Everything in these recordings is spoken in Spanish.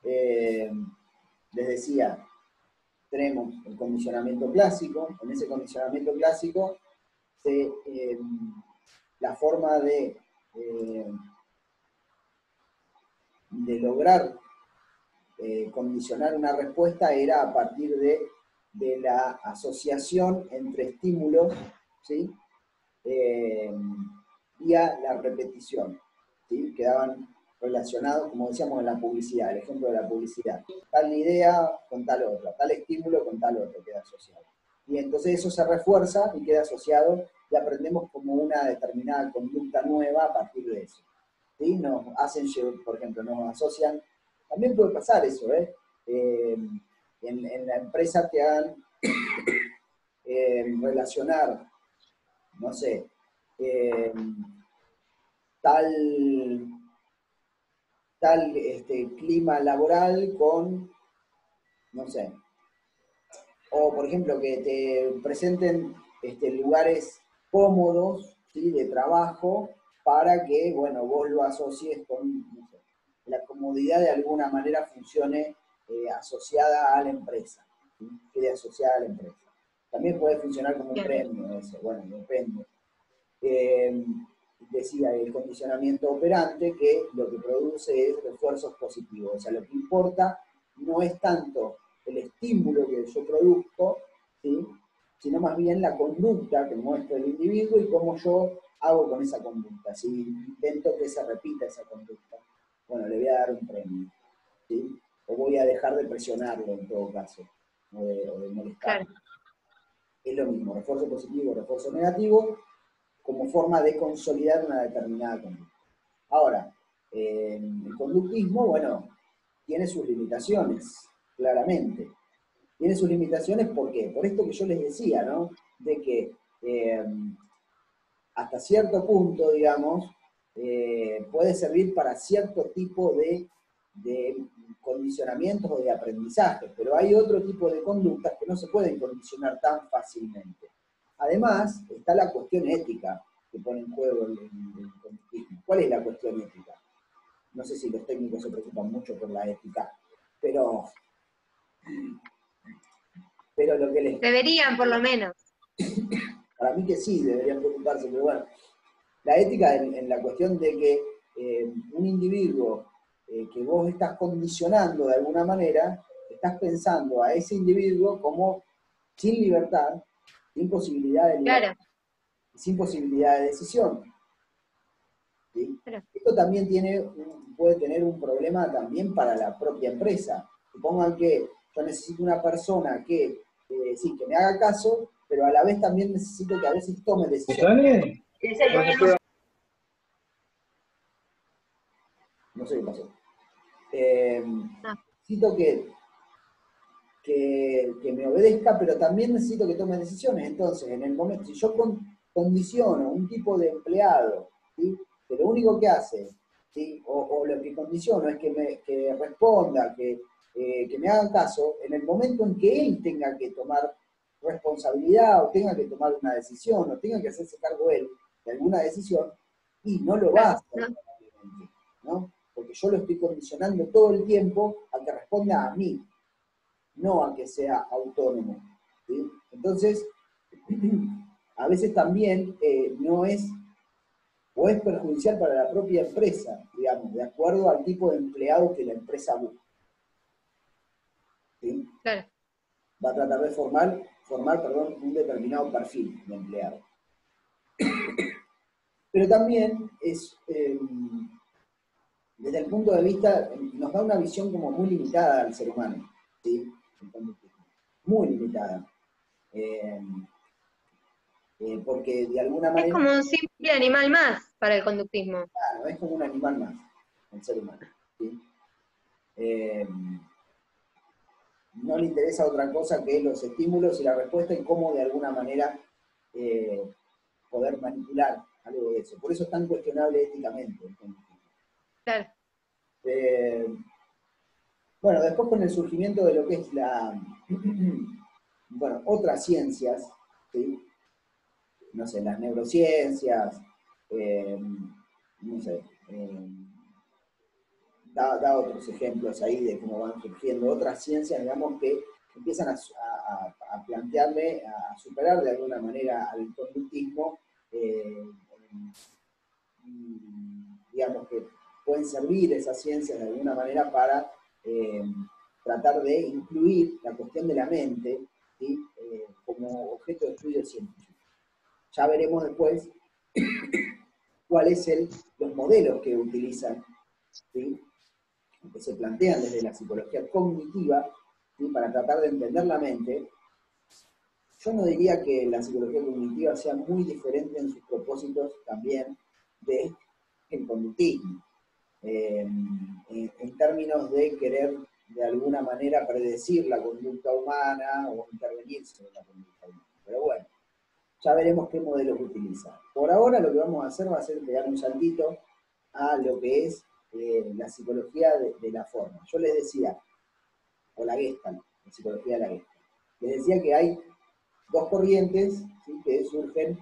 eh, les decía, tenemos el condicionamiento clásico. En ese condicionamiento clásico, la forma de lograr condicionar una respuesta era a partir de la asociación entre estímulos, ¿sí? Y a la repetición, ¿sí? Quedaban relacionados, como decíamos en la publicidad, el ejemplo de la publicidad. Tal idea con tal otra, tal estímulo con tal otro queda asociado. Y entonces eso se refuerza y queda asociado y aprendemos como una determinada conducta nueva a partir de eso. ¿Sí? Nos hacen, por ejemplo, nos asocian, también puede pasar eso, en la empresa te hagan relacionar, no sé, tal clima laboral con, no sé, o por ejemplo que te presenten lugares cómodos, ¿sí? De trabajo para que, bueno, vos lo asocies con, no sé, la comodidad de alguna manera funcione asociada a la empresa, ¿sí? Quede asociada a la empresa. También puede funcionar como un premio eso, bueno, depende. Decía el condicionamiento operante, que lo que produce es refuerzos positivos. O sea, lo que importa no es tanto el estímulo que yo produzco, ¿sí? Sino más bien la conducta que muestra el individuo y cómo yo hago con esa conducta. Si intento que se repita esa conducta, bueno, le voy a dar un premio, ¿sí? O voy a dejar de presionarlo en todo caso, o de molestarlo. Claro. Es lo mismo, refuerzo positivo, refuerzo negativo, como forma de consolidar una determinada conducta. Ahora, el conductismo, bueno, tiene sus limitaciones, claramente. Tiene sus limitaciones, ¿por qué? Por esto que yo les decía, ¿no? De que hasta cierto punto, digamos, puede servir para cierto tipo de condicionamientos o de aprendizaje, pero hay otro tipo de conductas que no se pueden condicionar tan fácilmente. Además, está la cuestión ética que pone en juego el conductismo. ¿Cuál es la cuestión ética? No sé si los técnicos se preocupan mucho por la ética, pero lo que les... Deberían, por lo menos. Para mí que sí, deberían preocuparse, pero bueno. La ética en la cuestión de que un individuo que vos estás condicionando de alguna manera, estás pensando a ese individuo como sin libertad, sin posibilidad de libertad, claro, sin posibilidad de decisión. ¿Sí? Claro. Esto también puede tener un problema también para la propia empresa. Supongan que yo necesito una persona que, sí, que me haga caso, pero a la vez también necesito que a veces tome decisiones. No sé qué pasó. Necesito que me obedezca, pero también necesito que tome decisiones. Entonces, en el momento, si yo condiciono un tipo de empleado, ¿sí? Que lo único que hace, ¿sí? o lo que condiciono es que responda, que me haga caso, en el momento en que él tenga que tomar responsabilidad o tenga que tomar una decisión o tenga que hacerse cargo él de alguna decisión, y no lo va a hacer, ¿no? Porque yo lo estoy condicionando todo el tiempo a que responda a mí, no a que sea autónomo, ¿sí? Entonces, a veces también no es, o es perjudicial para la propia empresa, digamos, de acuerdo al tipo de empleado que la empresa busca. ¿Sí? Claro. Va a tratar de formar un determinado perfil de empleado. Pero también es, desde el punto de vista, nos da una visión como muy limitada al ser humano, ¿sí? Muy limitada. Porque de alguna manera... Es como un simple animal más para el conductismo. Claro, es como un animal más, el ser humano, ¿sí? No le interesa otra cosa que los estímulos y la respuesta y cómo de alguna manera poder manipular algo de eso. Por eso es tan cuestionable éticamente el conductismo. Claro. Bueno, después con el surgimiento de lo que es bueno, otras ciencias, ¿sí? No sé, las neurociencias, no sé, da otros ejemplos ahí de cómo van surgiendo otras ciencias, digamos, que empiezan a plantearle, a superar de alguna manera al conductismo, digamos que pueden servir esas ciencias de alguna manera para tratar de incluir la cuestión de la mente, ¿sí? Como objeto de estudio científico. Ya veremos después cuáles son los modelos que utilizan, ¿sí? Que se plantean desde la psicología cognitiva, ¿sí? Para tratar de entender la mente. Yo no diría que la psicología cognitiva sea muy diferente en sus propósitos también del conductismo, en términos de querer de alguna manera predecir la conducta humana o intervenir sobre la conducta humana. Pero bueno, ya veremos qué modelos utiliza. Por ahora lo que vamos a hacer va a ser pegar un saltito a lo que es la psicología de la forma. Yo les decía, o la Gestalt, la psicología de la Gestalt. Les decía que hay dos corrientes, ¿sí? Que surgen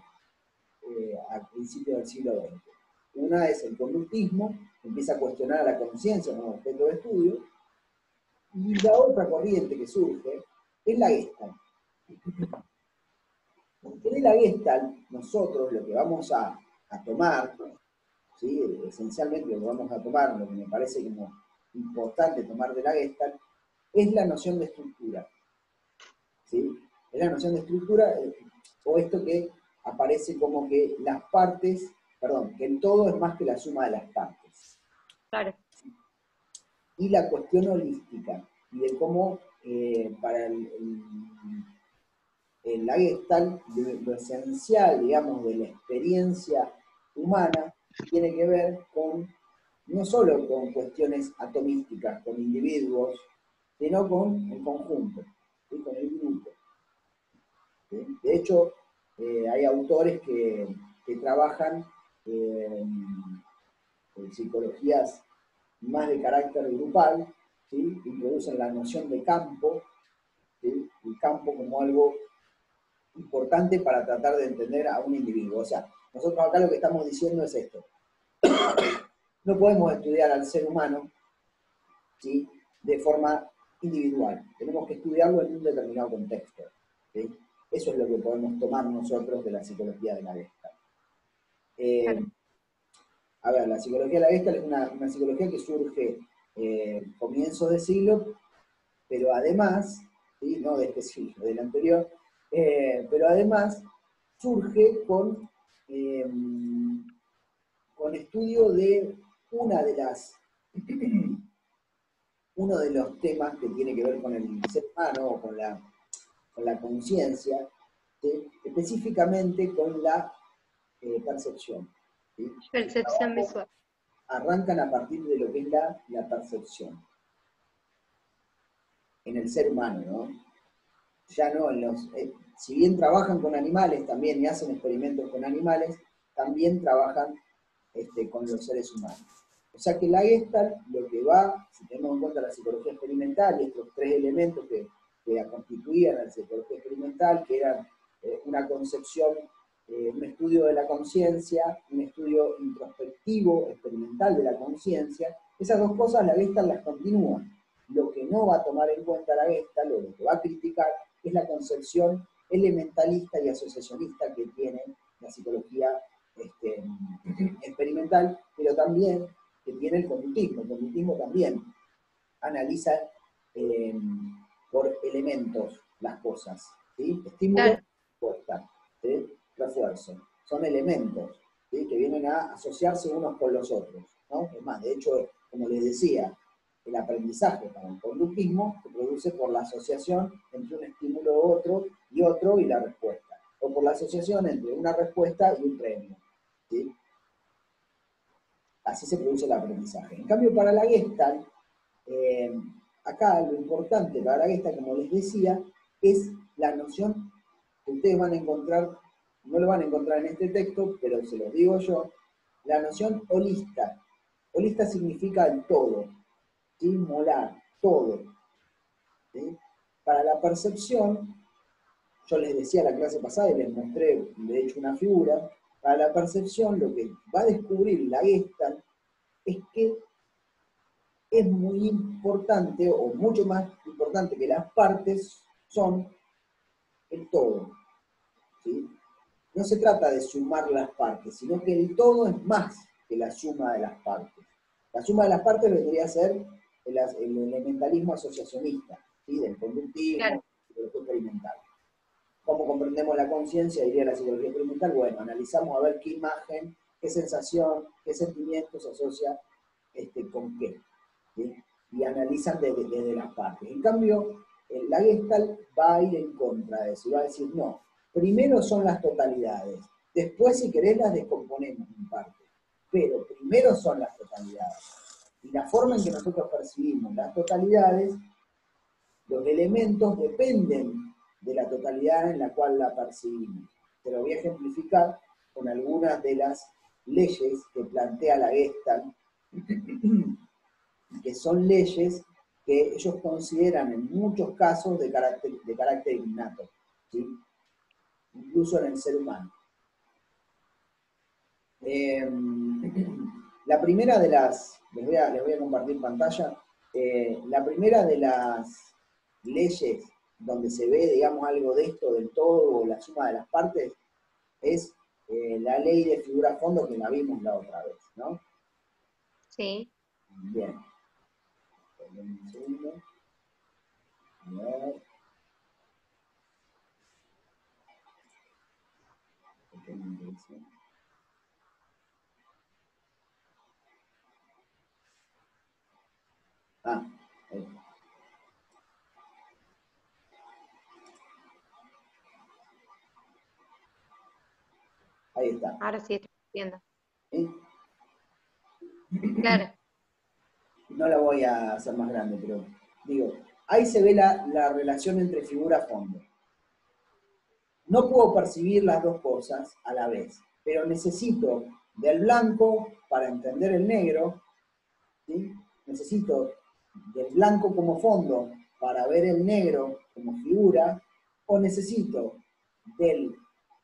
a principios del siglo XX. Una es el conductismo, que empieza a cuestionar a la conciencia como objeto de estudio, y la otra corriente que surge es la Gestalt. Porque de la Gestalt, nosotros lo que vamos a tomar, ¿sí? Esencialmente lo que vamos a tomar, lo que me parece como importante tomar de la Gestalt, es la noción de estructura. ¿Sí? Es la noción de estructura, o esto que aparece como que las partes, perdón, que el todo es más que la suma de las partes. Claro. Y la cuestión holística, y de cómo para la Gestalt, lo esencial, digamos, de la experiencia humana, tiene que ver con, no solo con cuestiones atomísticas, con individuos, sino con el conjunto, ¿sí? Con el grupo. ¿Sí? De hecho, hay autores que trabajan en psicologías más de carácter grupal, ¿sí? Introducen la noción de campo, ¿sí? El campo como algo importante para tratar de entender a un individuo. O sea, nosotros acá lo que estamos diciendo es esto. No podemos estudiar al ser humano, ¿sí? De forma individual. Tenemos que estudiarlo en un determinado contexto, ¿sí? Eso es lo que podemos tomar nosotros de la psicología de la Gestalt. A ver, la psicología de la Gestalt es una psicología que surge comienzos de siglo, pero además, ¿sí? No de este siglo, del anterior, pero además surge con estudio de uno de los temas que tiene que ver con el ser humano o con la conciencia, ¿sí? Específicamente con la percepción. ¿Sí? Percepción visual. Arrancan a partir de lo que es la percepción en el ser humano, ¿no? Ya no en los... si bien trabajan con animales también y hacen experimentos con animales, también trabajan con los seres humanos. O sea que la Gestalt lo que va, si tenemos en cuenta la psicología experimental y estos tres elementos que constituían la psicología experimental, que eran una concepción, un estudio de la conciencia, un estudio introspectivo, experimental de la conciencia, esas dos cosas la Gestalt las continúa. Lo que no va a tomar en cuenta la Gestalt, o lo que va a criticar, es la concepción elementalista y asociacionista que tiene la psicología experimental, pero también que tiene el conductismo. El conductismo también analiza por elementos las cosas, ¿sí? Estímulo, respuesta, ¿sí? Refuerzo. Son elementos, ¿sí? Que vienen a asociarse unos con los otros, ¿no? Es más, de hecho, como les decía, el aprendizaje para el conductismo se produce por la asociación entre un estímulo y la respuesta, o por la asociación entre una respuesta y un premio, ¿sí? Así se produce el aprendizaje. En cambio, para la Gestalt, acá lo importante para la Gestalt, como les decía, es la noción que ustedes van a encontrar, no lo van a encontrar en este texto, pero se los digo yo, la noción holista. Holista significa el todo, ¿sí? Molar, todo, ¿sí? Para la percepción, yo les decía la clase pasada y les mostré, de hecho, una figura. Para la percepción, lo que va a descubrir la Gestalt es que es muy importante, o mucho más importante que las partes, son el todo, ¿sí? No se trata de sumar las partes, sino que el todo es más que la suma de las partes. La suma de las partes vendría a ser el elementalismo asociacionista, ¿sí? Del Claro, conductismo, psicología experimental. ¿Cómo comprendemos la conciencia? Diría la psicología experimental. Bueno, analizamos a ver qué imagen, qué sensación, qué sentimiento se asocia con qué, ¿sí? Y analizan desde las partes. En cambio, la Gestalt va a ir en contra de eso, y va a decir, no, primero son las totalidades, después si querés las descomponemos en parte, pero primero son las totalidades. Y la forma en que nosotros percibimos las totalidades, los elementos dependen de la totalidad en la cual la percibimos. Te lo voy a ejemplificar con algunas de las leyes que plantea la Gestalt, que son leyes que ellos consideran en muchos casos de carácter innato, ¿sí? Incluso en el ser humano. La primera de las, les voy a compartir pantalla, la primera de las leyes donde se ve, digamos, algo de esto, del todo, o la suma de las partes, es la ley de figura-fondo que la vimos la otra vez, ¿no? sí. Bien. Un segundo. A ver. Ah, ahí. Ahí está. Ahora sí estoy viendo. ¿Sí? Claro, No la voy a hacer más grande, pero digo, ahí se ve la relación entre figura-fondo. No puedo percibir las dos cosas a la vez, pero necesito del blanco para entender el negro, ¿sí? Necesito del blanco como fondo para ver el negro como figura, o necesito del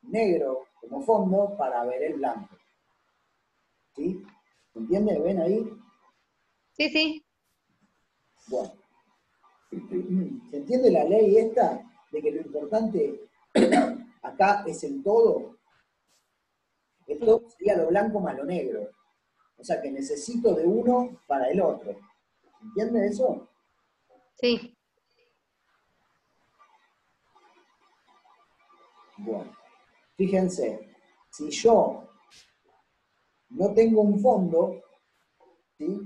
negro como fondo para ver el blanco. ¿Sí? ¿Se entiende? ¿Ven ahí? sí, sí, Bueno. ¿Se entiende la ley esta de que lo importante acá es el todo? El todo sería lo blanco más lo negro. O sea que necesito de uno para el otro. ¿Se entiende eso? sí. Bueno, fíjense, si yo no tengo un fondo, ¿sí?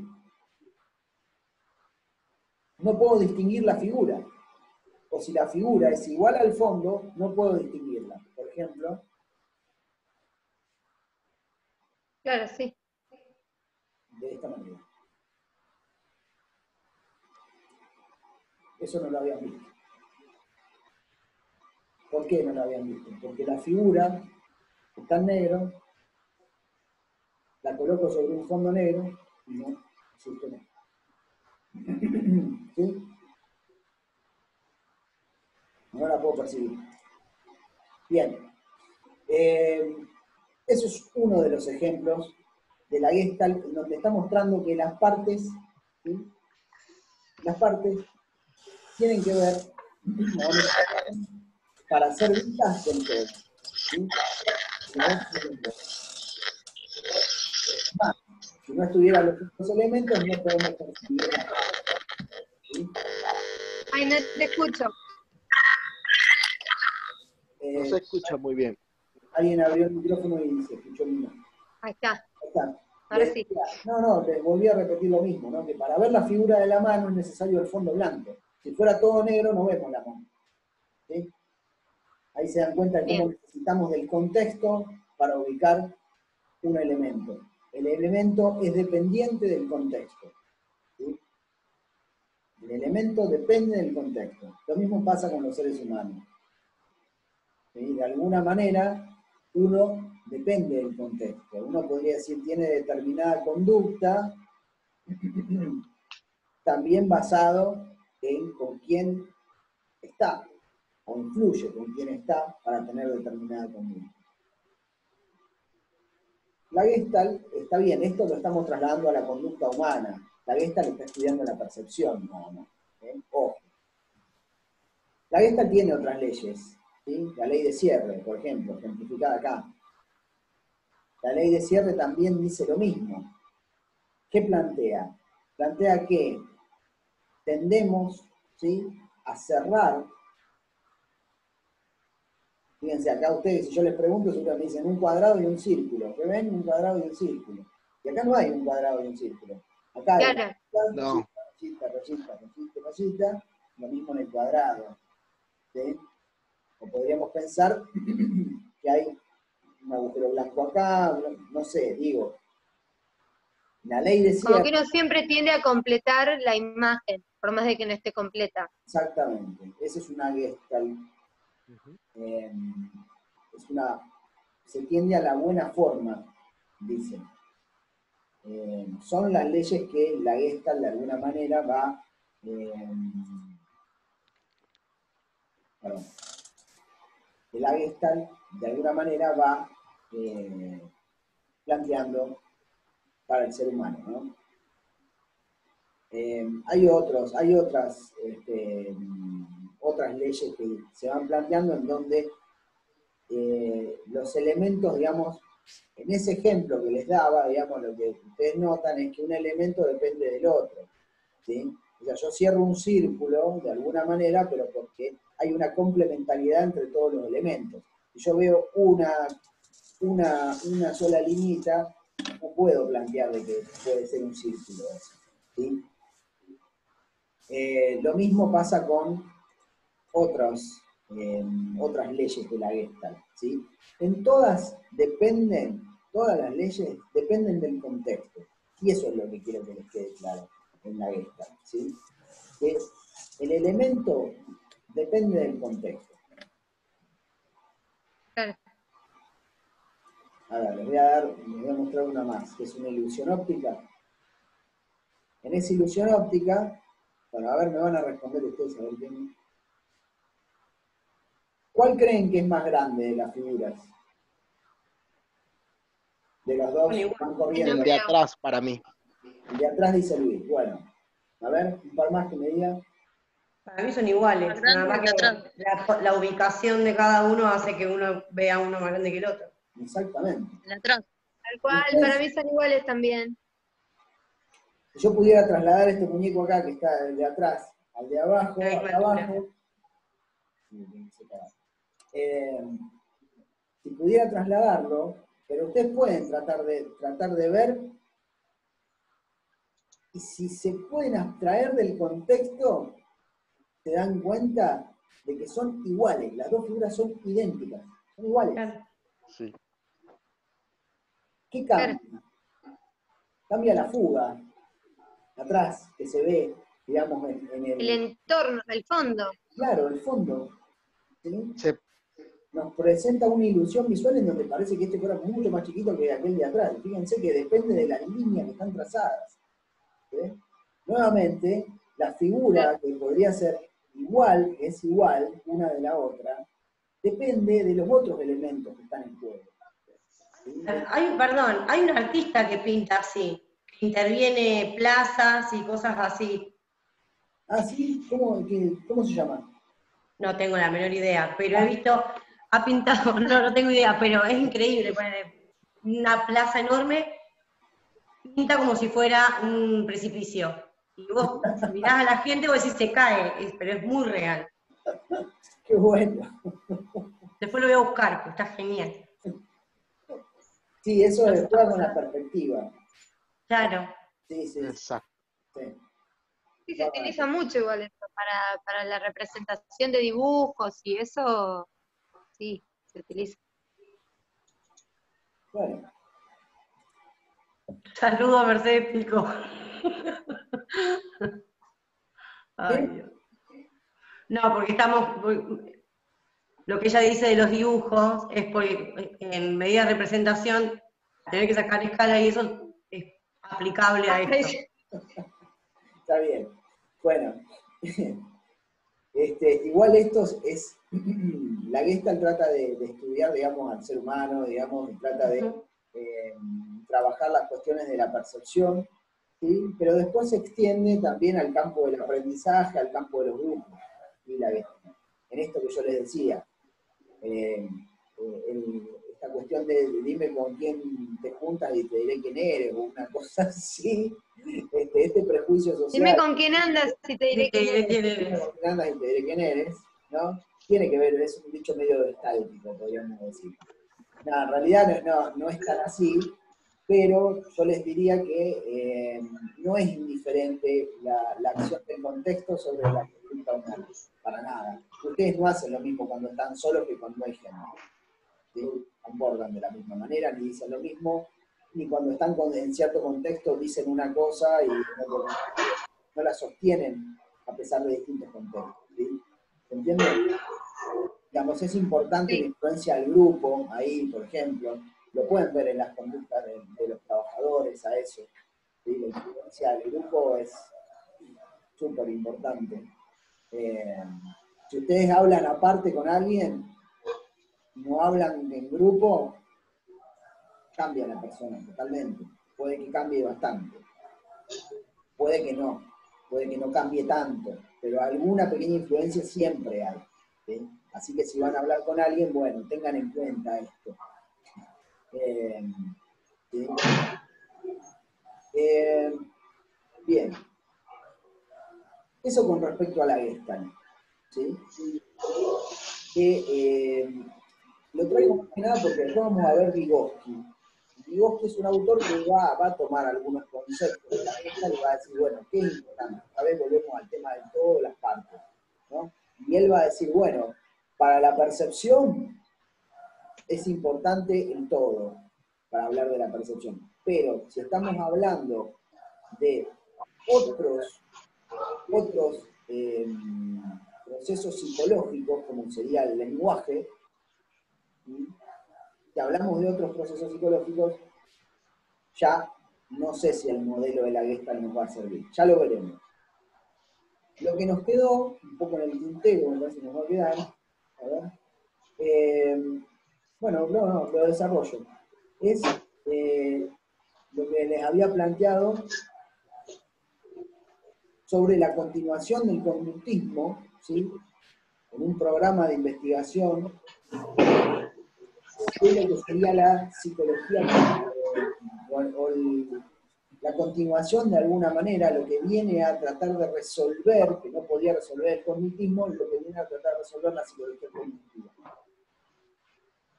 No puedo distinguir la figura. O si la figura es igual al fondo, no puedo distinguirla. Por ejemplo, Claro, sí. de esta manera. Eso no lo habían visto. ¿Por qué no lo habían visto? Porque la figura está en negro, la coloco sobre un fondo negro y no existe nada. ¿Sí? No la puedo percibir. Bien. Eso es uno de los ejemplos de la Gestalt, en donde está mostrando que las partes, ¿sí? Las partes tienen que ver para ser vistas del todo. ¿Sí? Si no estuvieran los otros elementos, no podemos percibir nada. ¿Sí? Ay, no te escucho. No se escucha muy bien. Alguien abrió el micrófono y se escuchó el mío. Ahí está, Ahí está. ahora Les sí. decía, les volví a repetir lo mismo, ¿no? Que para ver la figura de la mano es necesario el fondo blanco. Si fuera todo negro, no vemos la mano. ¿Sí? Ahí se dan cuenta de cómo Bien, necesitamos del contexto para ubicar un elemento. El elemento es dependiente del contexto. ¿Sí? El elemento depende del contexto. Lo mismo pasa con los seres humanos. ¿Sí? De alguna manera, uno depende del contexto. Uno podría decir tiene determinada conducta, también basado en con quién está, o influye con quién está para tener determinada conducta. La Gestalt, está bien, esto lo estamos trasladando a la conducta humana, La Gestalt está estudiando la percepción, no. Ojo. La Gestalt tiene otras leyes, ¿sí? La ley de cierre, por ejemplo, ejemplificada acá. La ley de cierre también dice lo mismo. ¿Qué plantea? Plantea que tendemos, ¿sí?, a cerrar. Fíjense, acá ustedes, si yo les pregunto, siempre me dicen un cuadrado y un círculo. ¿Qué ven? Un cuadrado y un círculo. Y acá no hay un cuadrado y un círculo. Acá hay Claro. rayita, lo mismo en el cuadrado. ¿Sí? O podríamos pensar que hay un agujero blanco acá, no sé, digo. La ley de Como cierre. que uno siempre tiende a completar la imagen, por más de que no esté completa. Exactamente. Esa es una Gestalt. Se tiende a la buena forma, dicen. Son las leyes que la Gestalt de alguna manera va, que la Gestalt de alguna manera va planteando para el ser humano, ¿no? Hay otras leyes que se van planteando en donde los elementos, digamos, en ese ejemplo que les daba, digamos, lo que ustedes notan es que un elemento depende del otro, ¿sí? O sea, yo cierro un círculo de alguna manera, pero porque hay una complementariedad entre todos los elementos. Si yo veo una sola liñita, no puedo plantear de que puede ser un círculo, ¿sí? Lo mismo pasa con otras leyes de la Gestalt, ¿sí? Todas las leyes dependen del contexto. Y eso es lo que quiero que les quede claro en la Gestalt, ¿sí? Que el elemento depende del contexto. Claro. Ahora, les voy a mostrar una más, que es una ilusión óptica. En esa ilusión óptica, bueno, a ver, me van a responder ustedes, a ver quién. ¿Cuál creen que es más grande de las figuras? De los dos van corriendo. El de atrás, para mí. El de atrás dice Luis. Bueno, a ver, un par más que me digan. Para mí son iguales, nada más que la ubicación de cada uno hace que uno vea uno más grande que el otro. Exactamente. El de atrás. Tal cual, para mí son iguales también. Si yo pudiera trasladar este muñeco acá, que está el de atrás, al de abajo, al de abajo. Si pudiera trasladarlo, pero ustedes pueden tratar de ver, y si se pueden abstraer del contexto, se dan cuenta de que son iguales, las dos figuras son idénticas, son iguales. Claro. Sí. ¿Qué cambia? Cambia la fuga, atrás, que se ve, digamos, en El entorno, el fondo. Claro, el fondo. ¿Sí? Sí. Nos presenta una ilusión visual en donde parece que este fuera mucho más chiquito que aquel de atrás. Fíjense que depende de las líneas que están trazadas. ¿Sí? Nuevamente, la figura que podría ser igual, que es igual una de la otra, depende de los otros elementos que están en juego. ¿Sí? Hay un artista que pinta así, que interviene plazas y cosas así. Ah, ¿sí? ¿Cómo se llama? No tengo la menor idea, pero he visto, ha pintado, no tengo idea, pero es increíble, una plaza enorme, pinta como si fuera un precipicio. Y vos mirás a la gente y vos decís se cae, pero es muy real. Qué bueno. Después lo voy a buscar, pues está genial. Sí, eso es jugar con la perspectiva. Claro. Sí, sí. Exacto. Sí. Sí, se utiliza mucho igual esto para la representación de dibujos y eso, sí, se utiliza. Bueno. Saludo a Mercedes Pico. Ay, Dios. No, porque lo que ella dice de los dibujos es porque en medida de representación, tener que sacar escala y eso es aplicable a esto. Está bien. Bueno, igual la Gestalt trata de estudiar, digamos, al ser humano, digamos, trata de trabajar las cuestiones de la percepción, ¿sí? Pero después se extiende también al campo del aprendizaje, al campo de los grupos. Y en esto que yo les decía, esta cuestión de dime con quién te juntas y te diré quién eres, o una cosa así, este prejuicio social. Dime con quién andas y te diré quién eres. Dime con quién andas y te diré quién eres, ¿no? Tiene que ver, es un dicho medio estáltico, podríamos decir. No, en realidad no es tan así, pero yo les diría que no es indiferente la acción del contexto sobre la conducta humana, para nada. Ustedes no hacen lo mismo cuando están solos que cuando hay gente. ¿Sí? Comportan de la misma manera, ni dicen lo mismo, ni cuando están en cierto contexto dicen una cosa y no la sostienen a pesar de distintos contextos. ¿Sí? ¿Se entiende? Digamos, es importante la influencia del grupo, ahí, por ejemplo, lo pueden ver en las conductas de los trabajadores a eso. ¿Sí? La influencia del grupo es súper importante. Si ustedes hablan aparte con alguien, no hablan en grupo, cambia la persona totalmente. Puede que cambie bastante. Puede que no cambie tanto, pero alguna pequeña influencia siempre hay. ¿Sí? Así que si van a hablar con alguien, bueno, tengan en cuenta esto. ¿Sí? Bien. Eso con respecto a la Gestalt. ¿Sí? Lo traigo más que nada porque después vamos a ver Vygotsky. Vygotsky es un autor que va a tomar algunos conceptos de la Gestalt y va a decir, bueno, ¿qué es importante? Esta vez volvemos al tema de todas las partes, ¿no? Y él va a decir, bueno, para la percepción es importante el todo, para hablar de la percepción. Pero si estamos hablando de otros procesos psicológicos, como sería el lenguaje, si hablamos de otros procesos psicológicos, ya no sé si el modelo de la Gestalt nos va a servir. Ya lo veremos. Lo que nos quedó, un poco en el tintero, me parece que nos va a quedar, a ver, bueno, lo desarrollo. Es lo que les había planteado sobre la continuación del conductismo, ¿sí? En un programa de investigación de lo que sería la psicología o la continuación de alguna manera, lo que viene a tratar de resolver, que no podía resolver el conductismo, lo que viene a tratar de resolver la psicología cognitiva.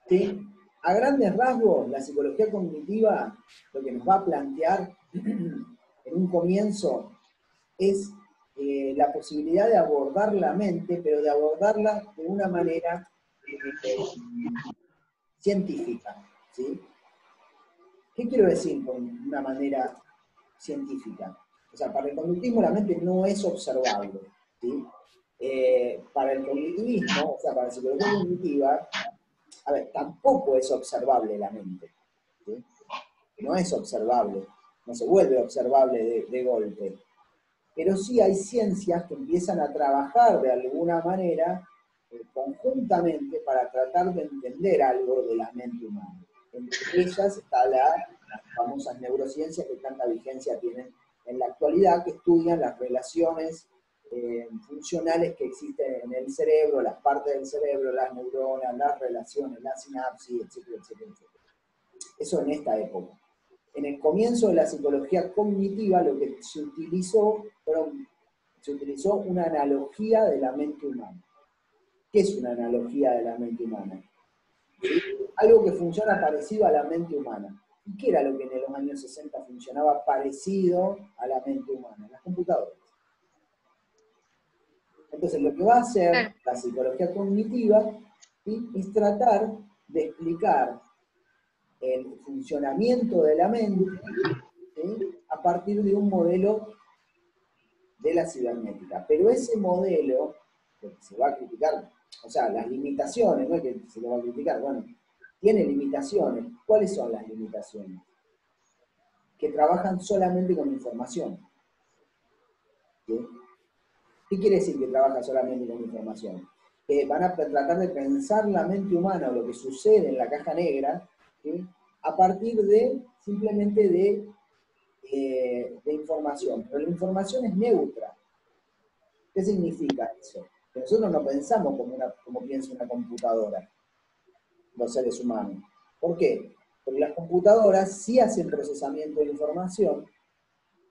¿Sí? A grandes rasgos, la psicología cognitiva lo que nos va a plantear en un comienzo es la posibilidad de abordar la mente, pero de abordarla de una manera científica. ¿Sí? ¿Qué quiero decir con una manera científica? O sea, para el conductismo la mente no es observable. ¿Sí? Para el cognitivismo, o sea, para la psicología cognitiva, a ver, tampoco es observable la mente. ¿Sí? No es observable, no se vuelve observable de golpe. Pero sí hay ciencias que empiezan a trabajar de alguna manera conjuntamente para tratar de entender algo de la mente humana. Entre ellas está las famosas neurociencias que tanta vigencia tienen en la actualidad, que estudian las relaciones funcionales que existen en el cerebro, las partes del cerebro, las neuronas, las relaciones, la sinapsis, etcétera, etcétera, etcétera. Eso en esta época. En el comienzo de la psicología cognitiva lo que se utilizó una analogía de la mente humana. ¿Qué es una analogía de la mente humana? ¿Sí? Algo que funciona parecido a la mente humana. ¿Y qué era lo que en los años 60 funcionaba parecido a la mente humana? Las computadoras. Entonces lo que va a hacer la psicología cognitiva, ¿sí? Es tratar de explicar el funcionamiento de la mente, ¿sí? A partir de un modelo de la cibernética. Pero ese modelo, lo que se va a criticar, o sea, las limitaciones, no es que se lo va a criticar, bueno, tiene limitaciones. ¿Cuáles son las limitaciones? Que trabajan solamente con información. ¿Sí? ¿Qué quiere decir que trabaja solamente con información? Que van a tratar de pensar la mente humana o lo que sucede en la caja negra, ¿sí? A partir de simplemente de de información, pero la información es neutra. ¿Qué significa eso? Que nosotros no pensamos como piensa una computadora, los seres humanos. ¿Por qué? Porque las computadoras sí hacen procesamiento de información,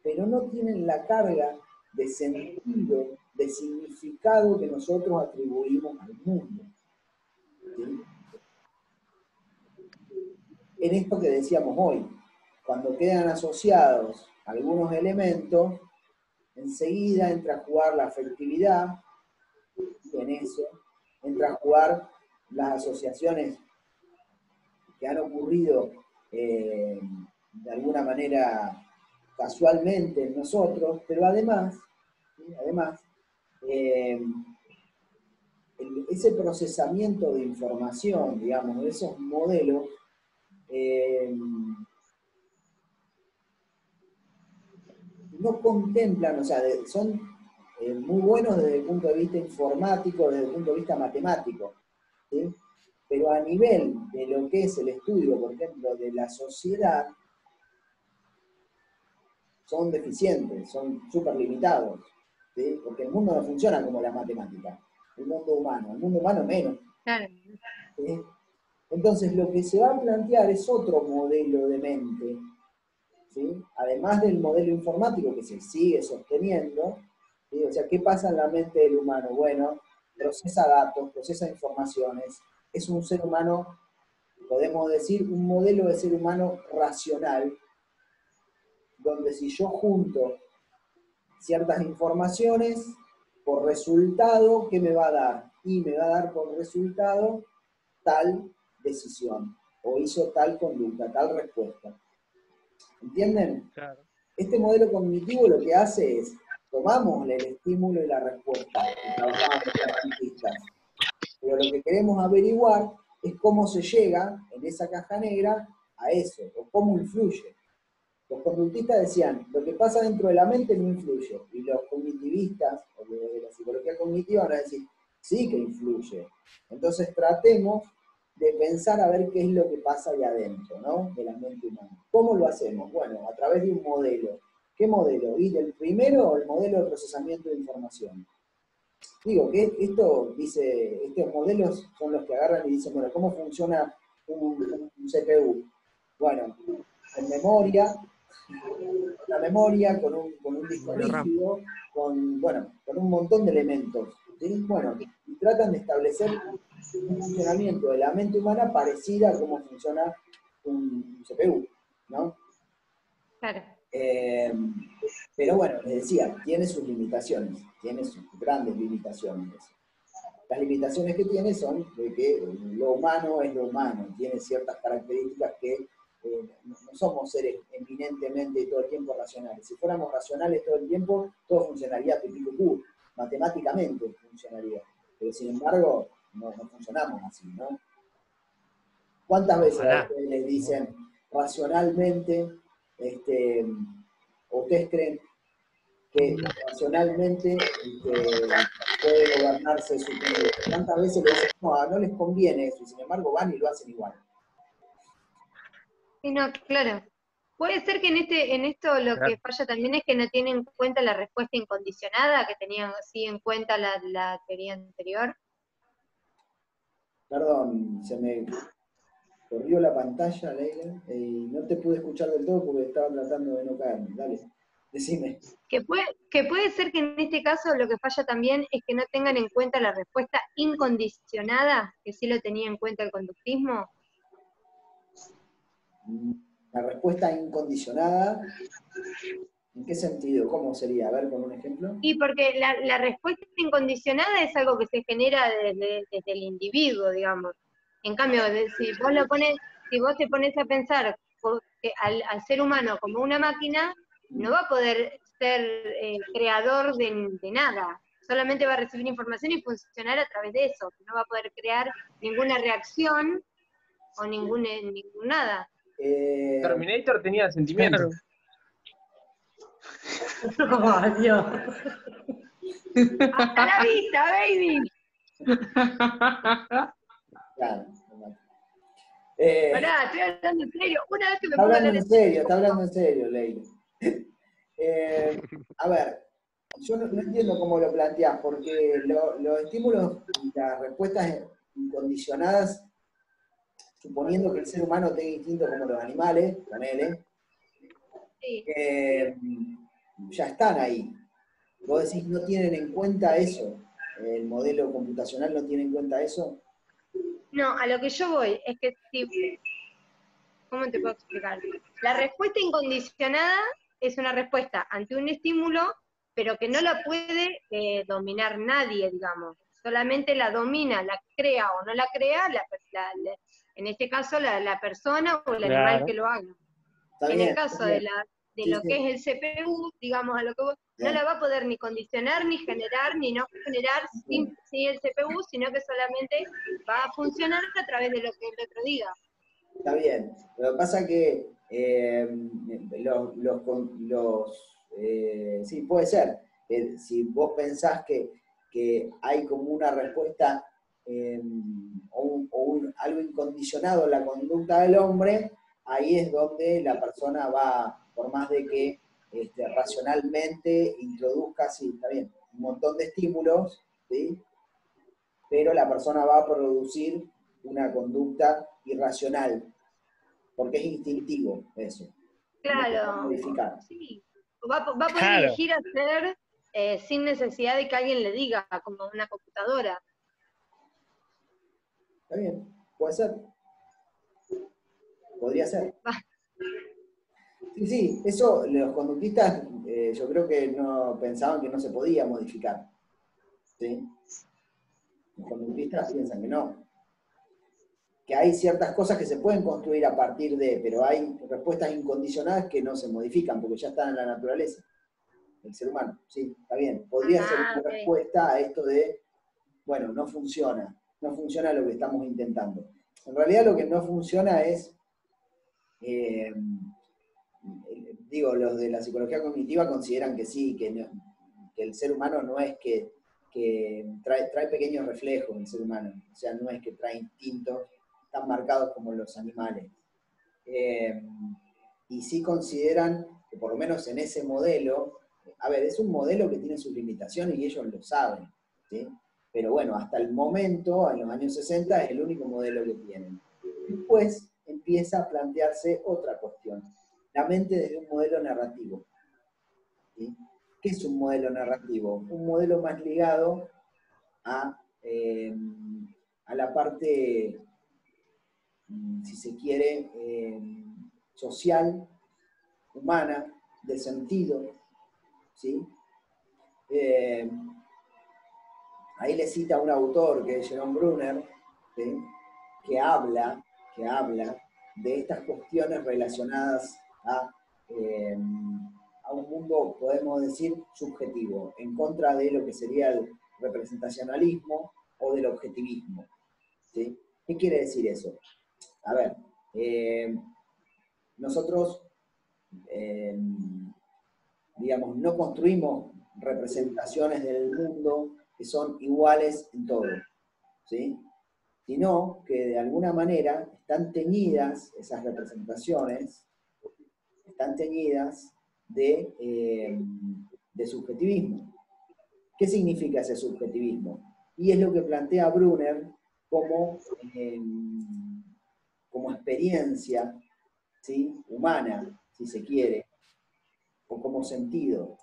pero no tienen la carga de sentido, de significado que nosotros atribuimos al mundo. ¿Sí? En esto que decíamos hoy, cuando quedan asociados algunos elementos, enseguida entra a jugar la afectividad, y en eso entra a jugar las asociaciones que han ocurrido de alguna manera casualmente en nosotros, pero además, ¿sí? Ese procesamiento de información, digamos, de esos modelos, no contemplan, o sea, son muy buenos desde el punto de vista informático, desde el punto de vista matemático, ¿sí? Pero a nivel de lo que es el estudio, por ejemplo, de la sociedad, son deficientes, son súper limitados, ¿sí? Porque el mundo no funciona como la matemática, el mundo humano menos. Claro. ¿Sí? Entonces, lo que se va a plantear es otro modelo de mente, ¿sí? Además del modelo informático que se sigue sosteniendo, ¿sí? O sea, ¿qué pasa en la mente del humano? Bueno, procesa datos, procesa informaciones, es un ser humano, podemos decir, un modelo de ser humano racional, donde si yo junto ciertas informaciones, por resultado, ¿qué me va a dar? Y me va a dar por resultado tal decisión, o hizo tal conducta, tal respuesta. ¿Entienden? Claro. Este modelo cognitivo lo que hace es, tomamos el estímulo y la respuesta que trabajamos los conductistas, pero lo que queremos averiguar es cómo se llega en esa caja negra a eso, o cómo influye. Los conductistas decían, lo que pasa dentro de la mente no influye, y los cognitivistas, o de la psicología cognitiva, van a decir, sí que influye. Entonces tratemos de pensar a ver qué es lo que pasa ahí adentro, ¿no? De la mente humana. ¿Cómo lo hacemos? Bueno, a través de un modelo. ¿Qué modelo? ¿Y del primero o el modelo de procesamiento de información? Digo que esto dice, estos modelos son los que agarran y dicen, bueno, ¿cómo funciona un CPU? Bueno, con memoria, una memoria, con un disco rígido, con un montón de elementos, ¿sí? Bueno, y tratan de establecer un funcionamiento de la mente humana parecida a cómo funciona un CPU, ¿no? Claro. Pero bueno, les decía, tiene sus limitaciones, tiene sus grandes limitaciones. Las limitaciones que tiene son de que lo humano es lo humano, tiene ciertas características que no somos seres eminentemente todo el tiempo racionales. Si fuéramos racionales todo el tiempo, todo funcionaría pipicucú, matemáticamente funcionaría. Pero sin embargo, no funcionamos así, ¿no? ¿Cuántas veces a ustedes les dicen racionalmente, o ustedes creen que racionalmente puede gobernarse su conducta? ¿Cuántas veces les dicen, no les conviene eso, y sin embargo van y lo hacen igual? Sí, no, claro. Puede ser que en esto lo que falla también es que no tienen en cuenta la respuesta incondicionada, que tenían así en cuenta la teoría anterior. Perdón, se me corrió la pantalla, Leila, y no te pude escuchar del todo porque estaba tratando de no caerme. Dale, decime. Que puede ser que en este caso lo que falla también es que no tengan en cuenta la respuesta incondicionada, que sí lo tenía en cuenta el conductismo. La respuesta incondicionada, ¿en qué sentido? ¿Cómo sería? A ver, con un ejemplo. Y porque la respuesta incondicionada es algo que se genera desde el individuo, digamos. En cambio, si vos te pones a pensar que al ser humano como una máquina, no va a poder ser creador de nada. Solamente va a recibir información y funcionar a través de eso. No va a poder crear ninguna reacción o ningún nada. Terminator tenía sentimientos. Oh, Dios. ¡Hasta la vista, baby! Claro. Pará, estoy hablando en serio. Una vez que me Está pongo a hablando hablar en serio, está hablando en serio, Leila. A ver, yo no entiendo cómo lo planteás, porque los estímulos y las respuestas incondicionadas, suponiendo que el ser humano tenga instintos como los animales, ponele, Sí. ya están ahí. Vos decís, no tienen en cuenta eso. El modelo computacional no tiene en cuenta eso. No, a lo que yo voy es que si, ¿cómo te puedo explicar? La respuesta incondicionada es una respuesta ante un estímulo, pero que no la puede dominar nadie, digamos. Solamente la domina, la crea o no la crea, en este caso la persona o el animal que lo haga. Está En bien, el caso de sí, lo que es el CPU, digamos, a lo que no la va a poder ni condicionar, ni generar, ni no generar sin el CPU, sino que solamente va a funcionar a través de lo que el otro diga. Está bien. Lo que pasa es que sí, puede ser. Si vos pensás que hay como una respuesta algo incondicionado en la conducta del hombre, ahí es donde la persona va, por más de que racionalmente introduzca, sí, está bien, un montón de estímulos, ¿sí? Pero la persona va a producir una conducta irracional, porque es instintivo eso. Claro, no modificar. sí. Va a poder elegir hacer sin necesidad de que alguien le diga, como una computadora. Está bien, puede ser. Podría ser. Sí, eso los conductistas yo creo que no pensaban que no se podía modificar. ¿Sí? Los conductistas piensan que no. Que hay ciertas cosas que se pueden construir a partir de, pero hay respuestas incondicionadas que no se modifican porque ya están en la naturaleza del ser humano. Sí, está bien. Podría ser una respuesta a esto de, bueno, no funciona lo que estamos intentando. En realidad lo que no funciona es, los de la psicología cognitiva consideran que sí, que el ser humano no es que trae pequeños reflejos el ser humano, o sea, no es que trae instintos tan marcados como los animales. Y sí consideran que por lo menos en ese modelo, a ver, es un modelo que tiene sus limitaciones y ellos lo saben, ¿sí? Pero bueno, hasta el momento, en los años 60, es el único modelo que tienen. Después empieza a plantearse otra cuestión, la mente desde un modelo narrativo. ¿Sí? ¿Qué es un modelo narrativo? Un modelo más ligado a la parte, si se quiere, social, humana, de sentido, ¿sí? Ahí le cita un autor que es Jerome Brunner, ¿sí? que habla de estas cuestiones relacionadas a un mundo, podemos decir, subjetivo, en contra de lo que sería el representacionalismo o del objetivismo. ¿Sí? ¿Qué quiere decir eso? A ver, nosotros, digamos, no construimos representaciones del mundo que son iguales en todo, ¿sí? Sino que de alguna manera están teñidas, esas representaciones, están teñidas de subjetivismo. ¿Qué significa ese subjetivismo? Y es lo que plantea Brunner como experiencia, ¿sí? humana, si se quiere, o como sentido.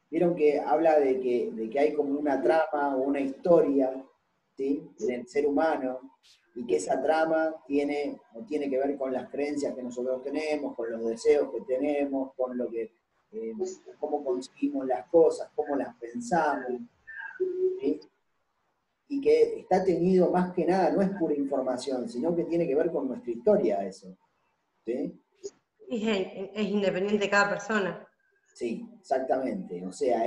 Vieron que habla de que hay como una trama o una historia, ¿sí? en el ser humano, y que esa trama tiene que ver con las creencias que nosotros tenemos, con los deseos que tenemos, con lo que cómo conseguimos las cosas, cómo las pensamos, ¿sí? Y que está teñido más que nada, no es pura información, sino que tiene que ver con nuestra historia eso. ¿Sí? Es independiente de cada persona. Sí, exactamente. O sea,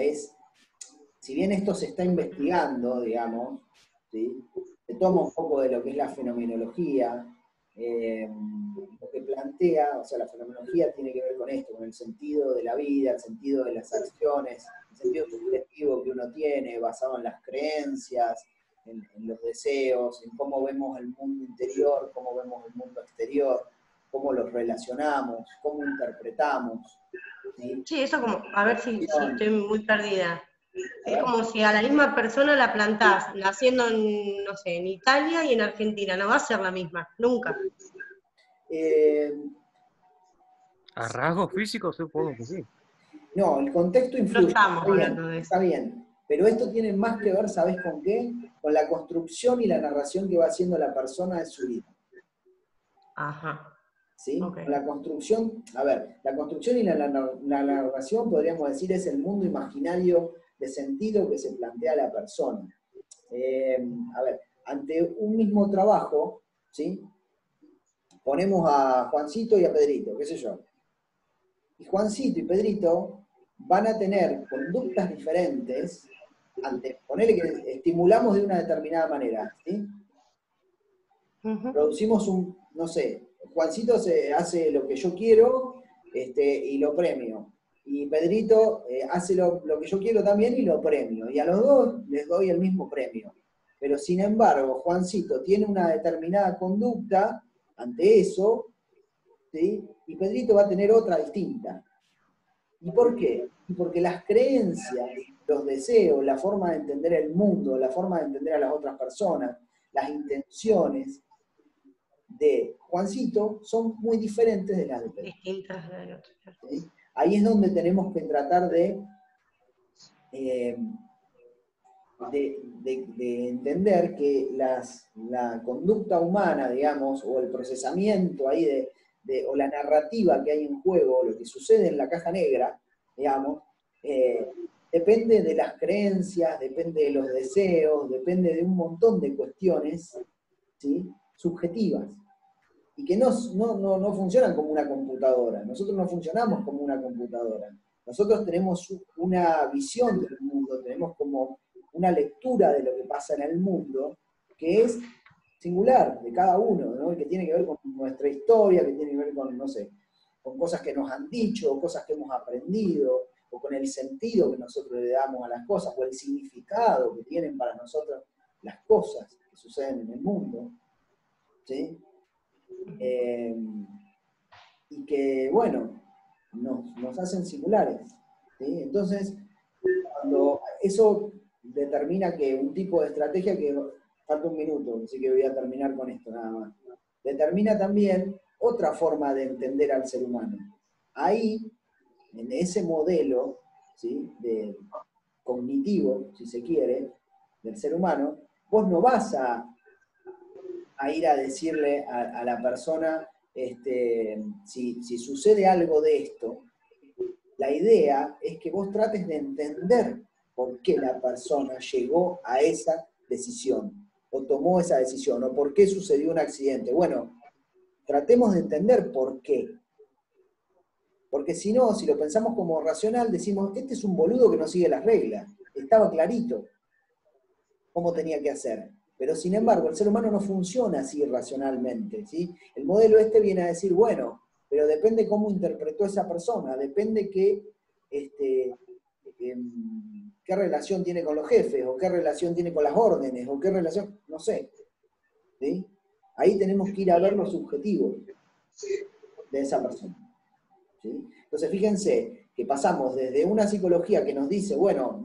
si bien esto se está investigando, digamos, ¿sí? Se toma un poco de lo que es la fenomenología, lo que plantea, o sea, la fenomenología tiene que ver con esto, con el sentido de la vida, el sentido de las acciones, el sentido subjetivo que uno tiene, basado en las creencias, en los deseos, en cómo vemos el mundo interior, cómo vemos el mundo exterior. cómo los relacionamos, cómo interpretamos. ¿Sí? Sí, eso como, a ver si estoy muy perdida. Es ver. como si a la misma persona la plantás, naciendo en, no sé, en Italia y en Argentina, no va a ser la misma, nunca. A rasgos físicos supongo que sí. No, el contexto No influye. estamos Está bien, hablando de eso. está bien. Pero esto tiene más que ver, ¿sabes con qué? Con la construcción y la narración que va haciendo la persona de su vida. Ajá. ¿Sí? Ok. La construcción, a ver, la construcción y la narración, podríamos decir, es el mundo imaginario de sentido que se plantea la persona. A ver, ante un mismo trabajo, ¿sí? Ponemos a Juancito y a Pedrito, qué sé yo. Y Juancito y Pedrito van a tener conductas diferentes ante, ponele que estimulamos de una determinada manera, ¿sí? Producimos no sé, Juancito se hace lo que yo quiero y lo premio. Y Pedrito hace lo que yo quiero también y lo premio. Y a los dos les doy el mismo premio. Pero sin embargo, Juancito tiene una determinada conducta ante eso, ¿sí? Y Pedrito va a tener otra distinta. ¿Y por qué? Y porque las creencias, los deseos, la forma de entender el mundo, la forma de entender a las otras personas, las intenciones de Juancito son muy diferentes de las de Pedro. Distintas del otro. ¿Sí? Ahí es donde tenemos que tratar de entender que la conducta humana, digamos, o el procesamiento ahí o la narrativa que hay en juego, lo que sucede en la caja negra, digamos, depende de las creencias, depende de los deseos, depende de un montón de cuestiones, ¿sí? Subjetivas, y que no funcionan como una computadora. Nosotros no funcionamos como una computadora. Nosotros tenemos una visión del mundo, tenemos como una lectura de lo que pasa en el mundo, que es singular de cada uno, ¿no? Y que tiene que ver con nuestra historia, que tiene que ver con, no sé, con cosas que nos han dicho, o cosas que hemos aprendido, o con el sentido que nosotros le damos a las cosas, o el significado que tienen para nosotros las cosas que suceden en el mundo, ¿sí? Y que, bueno, nos hacen singulares, ¿sí? Entonces, cuando eso determina que un tipo de estrategia, que falta un minuto, así que voy a terminar con esto nada más, determina también otra forma de entender al ser humano. Ahí, en ese modelo, ¿sí? Cognitivo, si se quiere, del ser humano, vos no vas a ir a decirle a la persona, si sucede algo de esto, la idea es que vos trates de entender por qué la persona llegó a esa decisión, o tomó esa decisión, o por qué sucedió un accidente. Bueno, tratemos de entender por qué. Porque si no, si lo pensamos como racional, decimos, este es un boludo que no sigue las reglas. Estaba clarito cómo tenía que hacer. Pero sin embargo, el ser humano no funciona así racionalmente, ¿sí? El modelo viene a decir, bueno, pero depende cómo interpretó esa persona, depende qué relación tiene con los jefes, o qué relación tiene con las órdenes, o qué relación, no sé. ¿Sí? Ahí tenemos que ir a ver los subjetivos de esa persona. ¿Sí? Entonces fíjense que pasamos desde una psicología que nos dice, bueno,